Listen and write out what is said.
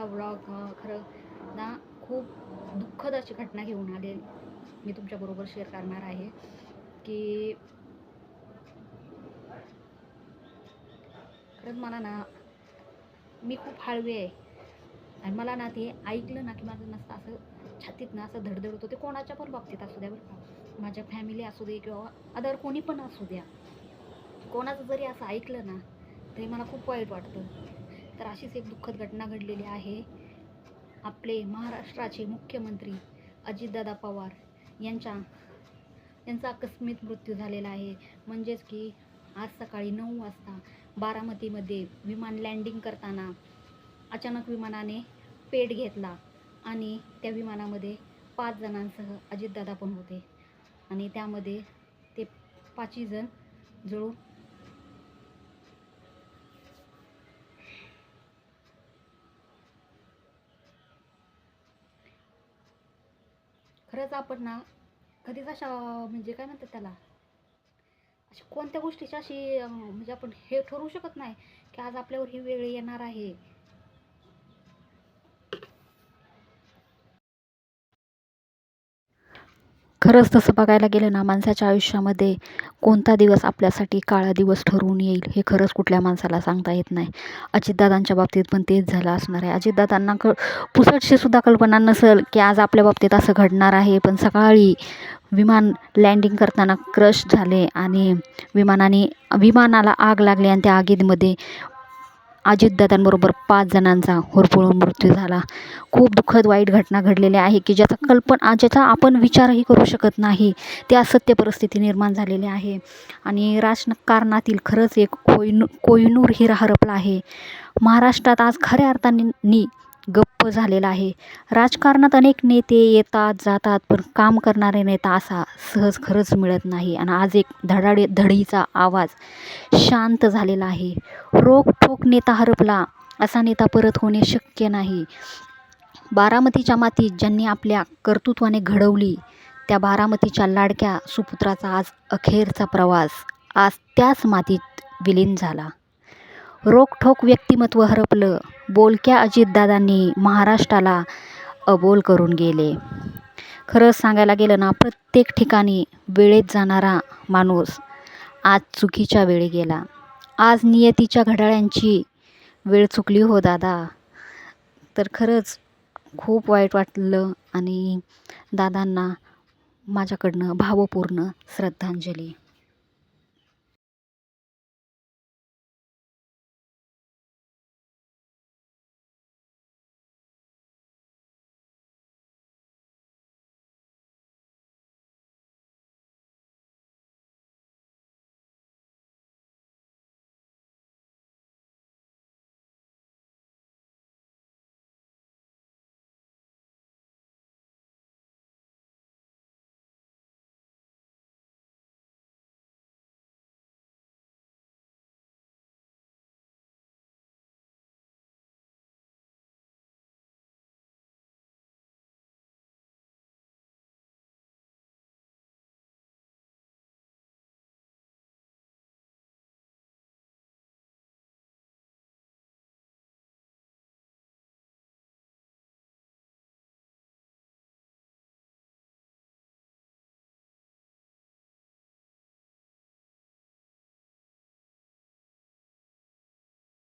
आजचा व्लॉग खरं ना खूप दुःखद अशी घटना घेऊन आले मी तुमच्याबरोबर शेअर करणार आहे की खरंच मला ना मी खूप हळवी आहे आणि मला ना ते ऐकलं ना की माझं नसतं असं छातीत ना असं धडधड होतं. ते कोणाच्या पण बाबतीत असू द्या बरं का, माझ्या फॅमिली असू दे किंवा अदर कोणी पण असू द्या, कोणाचं जरी असं ऐकलं ना तरी मला खूप वाईट वाटतं. तर अशीच एक दुःखद घटना घडलेली आहे. आपले महाराष्ट्राचे मुख्यमंत्री अजितदादा पवार यांचा आकस्मिक मृत्यू झालेला आहे. म्हणजेच की आज सकाळी 9 वाजता बारामतीमध्ये विमान लँडिंग करताना अचानक विमानाने पेट घेतला आणि त्या विमानामध्ये 5 जणांसह अजितदादा पण होते आणि त्यामध्ये ते 5ही जण जळून खरंच आपण ना कधीच अशा म्हणजे काय म्हणतात त्याला, अशी कोणत्या गोष्टीची अशी म्हणजे आपण हे ठरवू शकत नाही की आज आपल्यावर ही वेळ येणार आहे. खरंच तसं बघायला गेलं ना, माणसाच्या आयुष्यामध्ये कोणता दिवस आपल्यासाठी काळा दिवस ठरून येईल हे खरंच कुठल्या माणसाला सांगता येत नाही. अजितदादांच्या बाबतीत पण तेच झालं असणार आहे. अजितदादांना पुसटशी सुद्धा कल्पना नसेल की आज आपल्या बाबतीत असं घडणार आहे. पण सकाळी विमान लँडिंग करताना क्रश झाले आणि विमानाला आग लागली आणि त्या आगीमध्ये अजितदादांबरोबर 5 जणांचा होरपळून मृत्यू झाला. खूप दुःखद वाईट घटना घडलेली आहे की ज्याचा आपण विचारही करू शकत नाही. ते असत्य परिस्थिती निर्माण झालेली आहे आणि राजकारणातील खरंच एक कोहिनूर हिरा हरपला आहे. महाराष्ट्रात आज खऱ्या अर्थाने गप्प झालेला आहे. राजकारणात अनेक नेते येतात जातात, पण काम करणारे नेता असा सहज खरंच मिळत नाही आणि आज एक धडीचा आवाज शांत झालेला आहे. रोखठोक नेता हरपला, असा नेता परत होणे शक्य नाही. बारामतीच्या मातीत ज्यांनी आपल्या कर्तृत्वाने घडवली, त्या बारामतीच्या लाडक्या सुपुत्राचा आज अखेरचा प्रवास आज त्याच मातीत विलीन झाला. रोखठोक व्यक्तिमत्व हरपलं. बोलक्या अजितदादांनी महाराष्ट्राला अबोल करून गेले. खरंच सांगायला गेलं ना, प्रत्येक ठिकाणी वेळेत जाणारा माणूस आज चुकीच्या वेळी गेला. आज नियतीच्या घड्याळांची वेळ चुकली हो दादा. तर खरंच खूप वाईट वाटलं आणि दादांना माझ्याकडनं भावपूर्ण श्रद्धांजली.